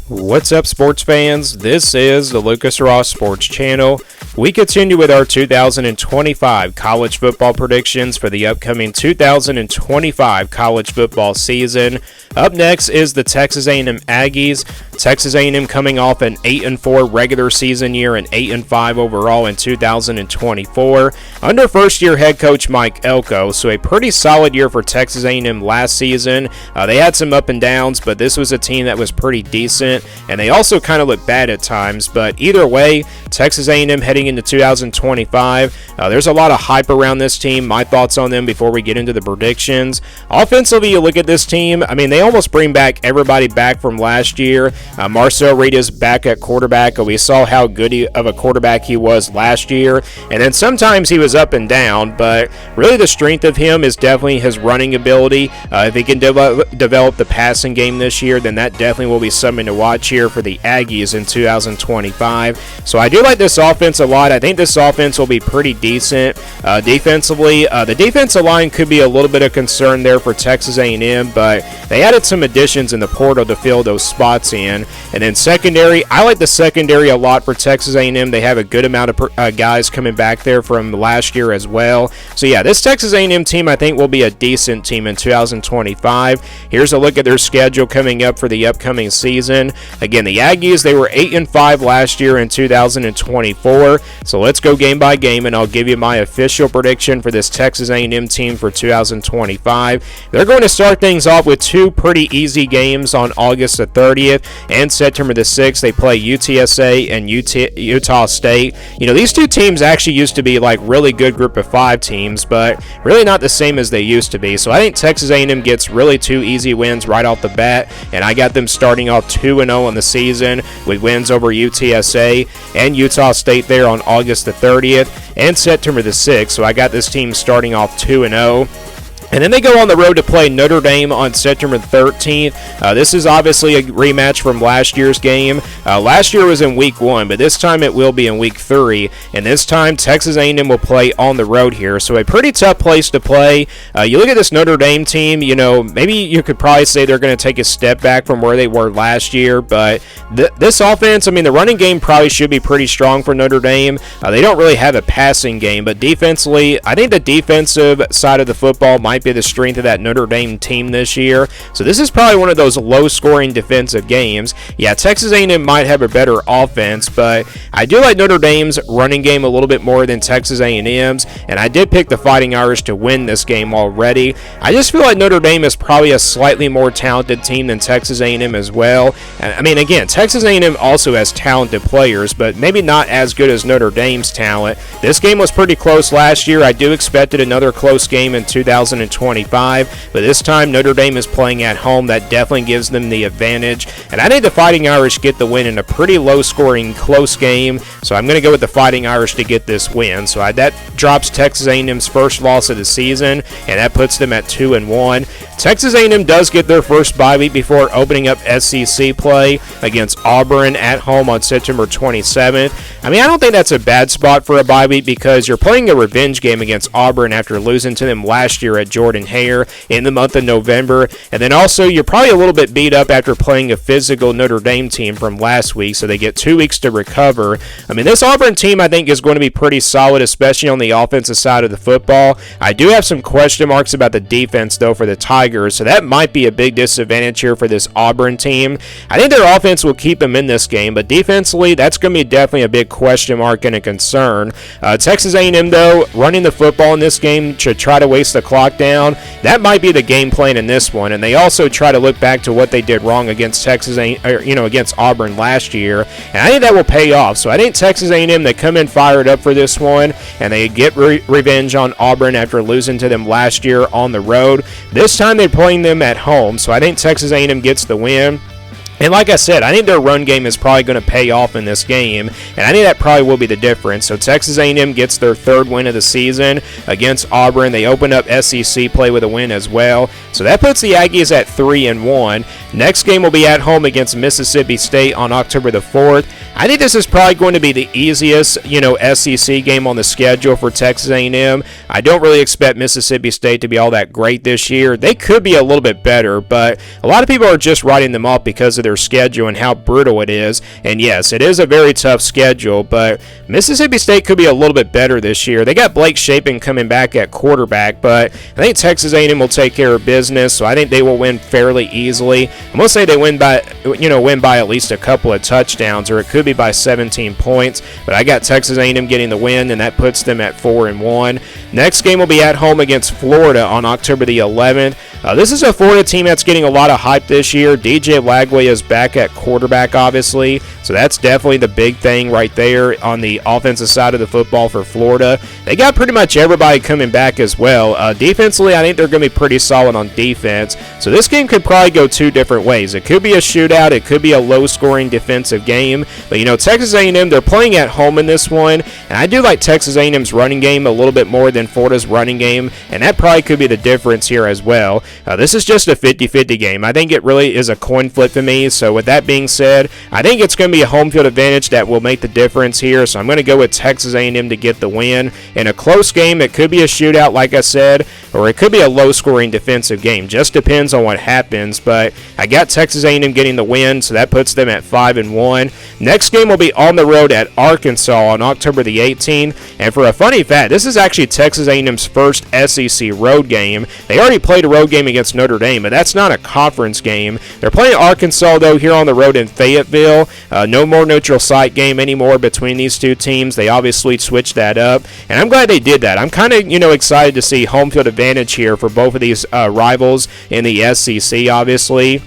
What's up, sports fans? This is the Lucas Ross Sports Channel. We continue with our 2025 college football predictions for the upcoming 2025 college football season. Up next is the Texas A&M Aggies. Texas A&M coming off an 8-4 regular season year and 8-5 overall in 2024 under first-year head coach Mike Elko. So a pretty solid year for Texas A&M last season. They had some up and downs, but this was a team that was pretty decent, and they also kind of looked bad at times. But either way, Texas A&M heading into 2025, there's a lot of hype around this team. My thoughts on them before we get into the predictions. Offensively, you look at this team, I mean, they almost bring back everybody back from last year. Marcel Reed is back at quarterback. We saw how good of a quarterback he was last year, and then sometimes he was up and down, but really the strength of him is definitely his running ability. If he can develop the passing game this year, then that definitely will be something to watch here for the Aggies in 2025. So I do like this offense a lot. I think this offense will be pretty decent. Defensively, the defensive line could be a little bit of concern there for Texas A&M, but they added some additions in the portal to fill those spots in. And then secondary, I like the secondary a lot for Texas A&M. They have a good amount of guys coming back there from last year as well. So yeah, this Texas A&M team I think will be a decent team in 2025. Here's a look at their schedule coming up for the upcoming season. Again, the Aggies, they were 8-5 last year in 2024. So let's go game by game, and I'll give you my official prediction for this Texas A&M team for 2025. They're going to start things off with two pretty easy games on August the 30th and September the 6th. They play UTSA and Utah State. You know, these two teams actually used to be like really good group of five teams, but really not the same as they used to be. So I think Texas A&M gets really two easy wins right off the bat, and I got them starting off 2-0 on the season with wins over UTSA and Utah State there on August the 30th and September the 6th. So I got this team starting off 2-0. And then they go on the road to play Notre Dame on September 13th. This is obviously a rematch from last year's game. Last year was in Week 1, but this time it will be in Week 3. And this time Texas A&M will play on the road here. So a pretty tough place to play. You look at this Notre Dame team, you know, maybe you could probably say they're going to take a step back from where they were last year. But this offense, I mean, the running game probably should be pretty strong for Notre Dame. They don't really have a passing game, but defensively, I think the defensive side of the football might be the strength of that Notre Dame team this year. So this is probably one of those low-scoring defensive games. Yeah, Texas A&M might have a better offense, but I do like Notre Dame's running game a little bit more than Texas A&M's, and I did pick the Fighting Irish to win this game already. I just feel like Notre Dame is probably a slightly more talented team than Texas A&M as well. And I mean, again, Texas A&M also has talented players, but maybe not as good as Notre Dame's talent. This game was pretty close last year. I do expect another close game in 2025, but this time Notre Dame is playing at home. That definitely gives them the advantage, and I think the Fighting Irish get the win in a pretty low-scoring, close game, so I'm going to go with the Fighting Irish to get this win. So that drops Texas A&M's first loss of the season, and that puts them at 2-1. Texas A&M does get their first bye week before opening up SEC play against Auburn at home on September 27th. I mean, I don't think that's a bad spot for a bye week because you're playing a revenge game against Auburn after losing to them last year at Jordan Hare in the month of November, and then also you're probably a little bit beat up after playing a physical Notre Dame team from last week, so they get 2 weeks to recover. I mean, this Auburn team I think is going to be pretty solid, especially on the offensive side of the football. I do have some question marks about the defense though for the Tigers, so that might be a big disadvantage here for this Auburn team. I think their offense will keep them in this game, but defensively that's going to be definitely a big question mark and a concern. Texas A&M though, running the football in this game should try to waste the clock down. That might be the game plan in this one, and they also try to look back to what they did wrong against against Auburn last year, and I think that will pay off. So I think Texas A&M, they come in fired up for this one, and they get revenge on Auburn after losing to them last year on the road. This time they're playing them at home, so I think Texas A&M gets the win. And like I said, I think their run game is probably going to pay off in this game, and I think that probably will be the difference. So Texas A&M gets their third win of the season against Auburn. They open up SEC play with a win as well. So that puts the Aggies at 3-1. Next game will be at home against Mississippi State on October the 4th. I think this is probably going to be the easiest, SEC game on the schedule for Texas A&M. I don't really expect Mississippi State to be all that great this year. They could be a little bit better, but a lot of people are just writing them off because of their their schedule and how brutal it is. And yes, it is a very tough schedule, but Mississippi State could be a little bit better this year. They got Blake Shapen coming back at quarterback, but I think Texas A&M will take care of business, so I think they will win fairly easily. I'm going to say they win by at least a couple of touchdowns, or it could be by 17 points, but I got Texas A&M getting the win, and that puts them at 4-1. Next game will be at home against Florida on October the 11th. This is a Florida team that's getting a lot of hype this year. DJ Lagway is back at quarterback, obviously, so that's definitely the big thing right there on the offensive side of the football for Florida. They got pretty much everybody coming back as well. Defensively, I think they're going to be pretty solid on defense, so this game could probably go two different ways. It could be a shootout, it could be a low-scoring defensive game, but Texas A&M, they're playing at home in this one, and I do like Texas A&M's running game a little bit more than Florida's running game, and that probably could be the difference here as well. This is just a 50-50 game. I think it really is a coin flip for me, so with that being said, I think it's going to be a home field advantage that will make the difference here, so I'm going to go with Texas A&M to get the win. In a close game, it could be a shootout, like I said, or it could be a low-scoring defensive game. Just depends on what happens, but I got Texas A&M getting the win, so that puts them at 5-1. Next game will be on the road at Arkansas on October the 18th, and for a funny fact, this is actually Texas A&M's first SEC road game. They already played a road game against Notre Dame, but that's not a conference game. They're playing Arkansas, though, here on the road in Fayetteville. No more neutral site game anymore between these two teams. They obviously switched that up, and I'm glad they did that. I'm kind of, excited to see home field advantage here for both of these rivals in the SEC, obviously.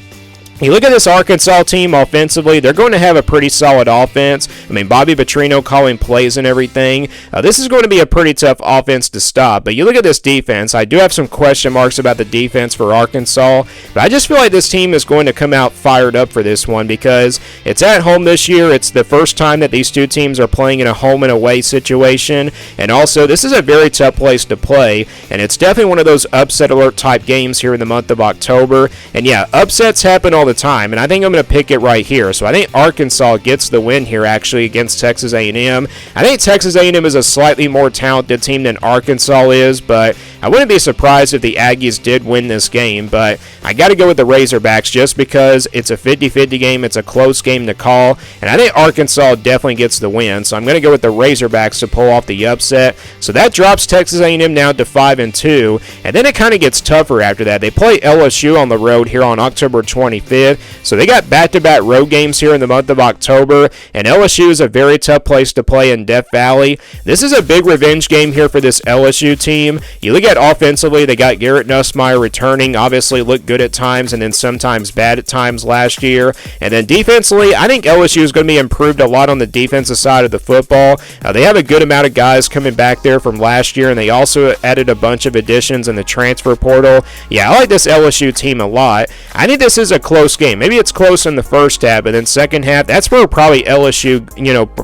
You look at this Arkansas team offensively, they're going to have a pretty solid offense. I mean, Bobby Petrino calling plays and everything. This is going to be a pretty tough offense to stop. But you look at this defense, I do have some question marks about the defense for Arkansas. But I just feel like this team is going to come out fired up for this one because it's at home this year. It's the first time that these two teams are playing in a home and away situation. And also, this is a very tough place to play. And it's definitely one of those upset alert type games here in the month of October. And yeah, upsets happen all the time, and I think I'm going to pick it right here. So I think Arkansas gets the win here actually against Texas A&M. I think Texas A&M is a slightly more talented team than Arkansas is, but I wouldn't be surprised if the Aggies did win this game, but I got to go with the Razorbacks just because it's a 50-50 game. It's a close game to call, and I think Arkansas definitely gets the win. So I'm going to go with the Razorbacks to pull off the upset. So that drops Texas A&M down to 5-2, and then it kind of gets tougher after that. They play LSU on the road here on October 25th. So they got back-to-back road games here in the month of October, and LSU is a very tough place to play in Death Valley. This is a big revenge game here for this LSU team. You look at offensively, they got Garrett Nussmeier returning, obviously looked good at times and then sometimes bad at times last year. And then defensively, I think LSU is going to be improved a lot on the defensive side of the football. They have a good amount of guys coming back there from last year, and they also added a bunch of additions in the transfer portal. Yeah, I like this LSU team a lot. I think this is a close game. Maybe it's close in the first half, but then second half, that's where probably LSU,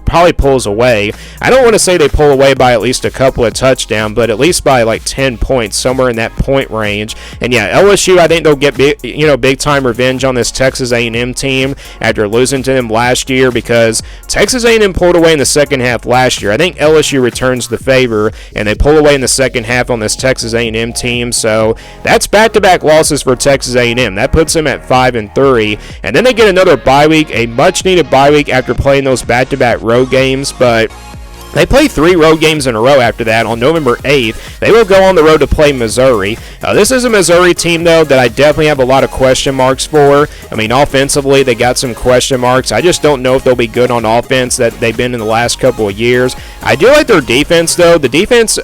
probably pulls away. I don't want to say they pull away by at least a couple of touchdowns, but at least by like 10 points, somewhere in that point range. And yeah, LSU, I think they'll get big time revenge on this Texas A&M team after losing to them last year because Texas A&M pulled away in the second half last year. I think LSU returns the favor, and they pull away in the second half on this Texas A&M team. So that's back-to-back losses for Texas A&M. That puts them at 5-3. And then they get another bye week, a much-needed bye week after playing those back-to-back road games, but they play 3 road games in a row after that. On November 8th, they will go on the road to play Missouri. This is a Missouri team, though, that I definitely have a lot of question marks for. I mean, offensively, they got some question marks. I just don't know if they'll be good on offense that they've been in the last couple of years. I do like their defense, though. The defense,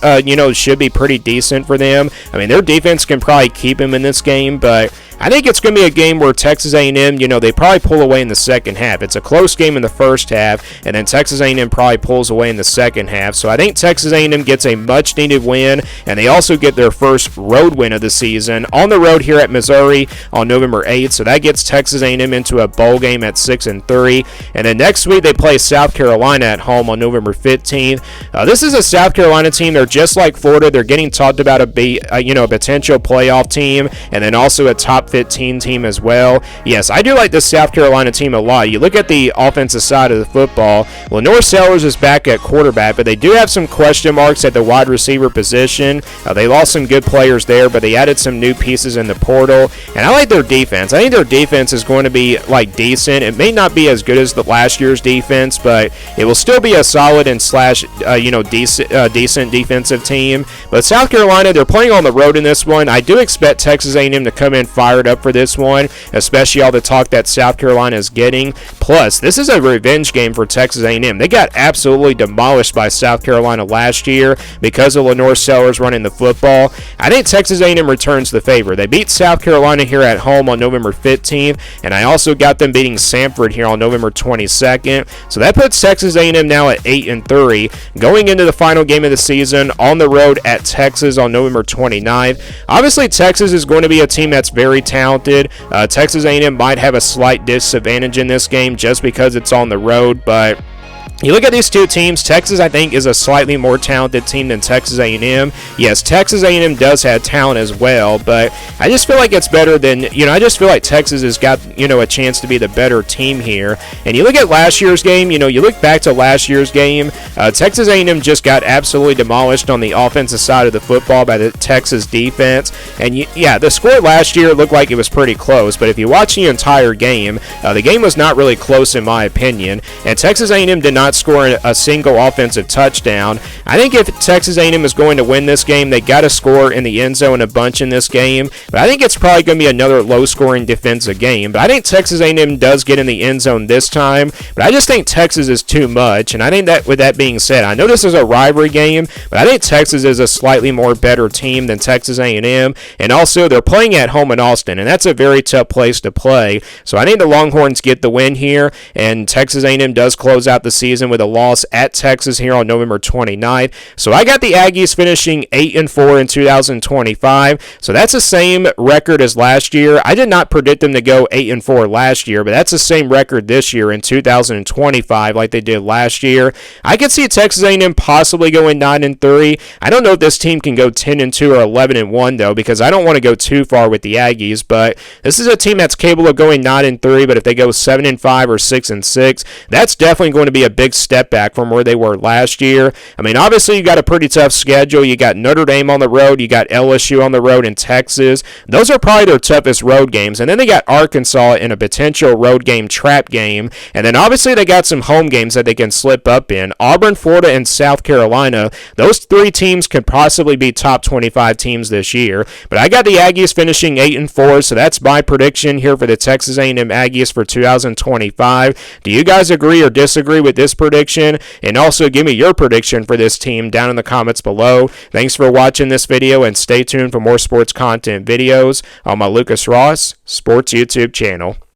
should be pretty decent for them. I mean, their defense can probably keep them in this game, but I think it's going to be a game where Texas A&M, they probably pull away in the second half. It's a close game in the first half, and then Texas A&M probably pulls away in the second half. So I think Texas A&M gets a much-needed win, and they also get their first road win of the season on the road here at Missouri on November 8th. So that gets Texas A&M into a bowl game at 6-3. And then next week they play South Carolina at home on November 15th. This is a South Carolina team. They're just like Florida. They're getting talked about a potential playoff team, and then also a top top 15 team as well. Yes, I do like this South Carolina team a lot. You look at the offensive side of the football, Lenore Sellers is back at quarterback, but they do have some question marks at the wide receiver position. They lost some good players there, but they added some new pieces in the portal, and I like their defense. I think their defense is going to be like decent. It may not be as good as the last year's defense, but it will still be a solid and decent defensive team. But South Carolina, they're playing on the road in this one. I do expect Texas A&M to come in fired up for this one, especially all the talk that South Carolina is getting. Plus, this is a revenge game for Texas A&M. They got absolutely demolished by South Carolina last year because of Lenore Sellers running the football. I think Texas A&M returns the favor. They beat South Carolina here at home on November 15th, and I also got them beating Samford here on November 22nd. So that puts Texas A&M now at 8-3, going into the final game of the season on the road at Texas on November 29th. Obviously, Texas is going to be a team that's very talented. Texas A&M might have a slight disadvantage in this game just because it's on the road, but you look at these two teams, Texas, I think, is a slightly more talented team than Texas A&M. Yes, Texas A&M does have talent as well, but I just feel like it's better than, I just feel like Texas has got, a chance to be the better team here. And you look at last year's game, you look back to last year's game, Texas A&M just got absolutely demolished on the offensive side of the football by the Texas defense. And, the score last year looked like it was pretty close, but if you watch the entire game, the game was not really close in my opinion, and Texas A&M did not score a single offensive touchdown. I think if Texas A&M is going to win this game, they got to score in the end zone a bunch in this game, but I think it's probably going to be another low-scoring defensive game. But I think Texas A&M does get in the end zone this time, but I just think Texas is too much, and I think that with that being said, I know this is a rivalry game, but I think Texas is a slightly more better team than Texas A&M, and also they're playing at home in Austin, and that's a very tough place to play, so I think the Longhorns get the win here, and Texas A&M does close out the season with a loss at Texas here on November 29th. So I got the Aggies finishing 8-4 in 2025. So that's the same record as last year. I did not predict them to go 8-4 last year, but that's the same record this year in 2025 like they did last year. I could see Texas A&M possibly going 9-3. I don't know if this team can go 10-2 or 11-1 though, because I don't want to go too far with the Aggies, but this is a team that's capable of going 9-3, but if they go 7-5 or 6-6, that's definitely going to be a big step back from where they were last year. I mean, obviously, you got a pretty tough schedule. You got Notre Dame on the road. You got LSU on the road in Texas. Those are probably their toughest road games. And then they got Arkansas in a potential road game trap game. And then, obviously, they got some home games that they can slip up in. Auburn, Florida, and South Carolina. Those three teams could possibly be top 25 teams this year. But I got the Aggies finishing 8-4, so that's my prediction here for the Texas A&M Aggies for 2025. Do you guys agree or disagree with this prediction? And also give me your prediction for this team down in the comments below. Thanks for watching this video, and stay tuned for more sports content videos on my Lucas Ross Sports YouTube channel.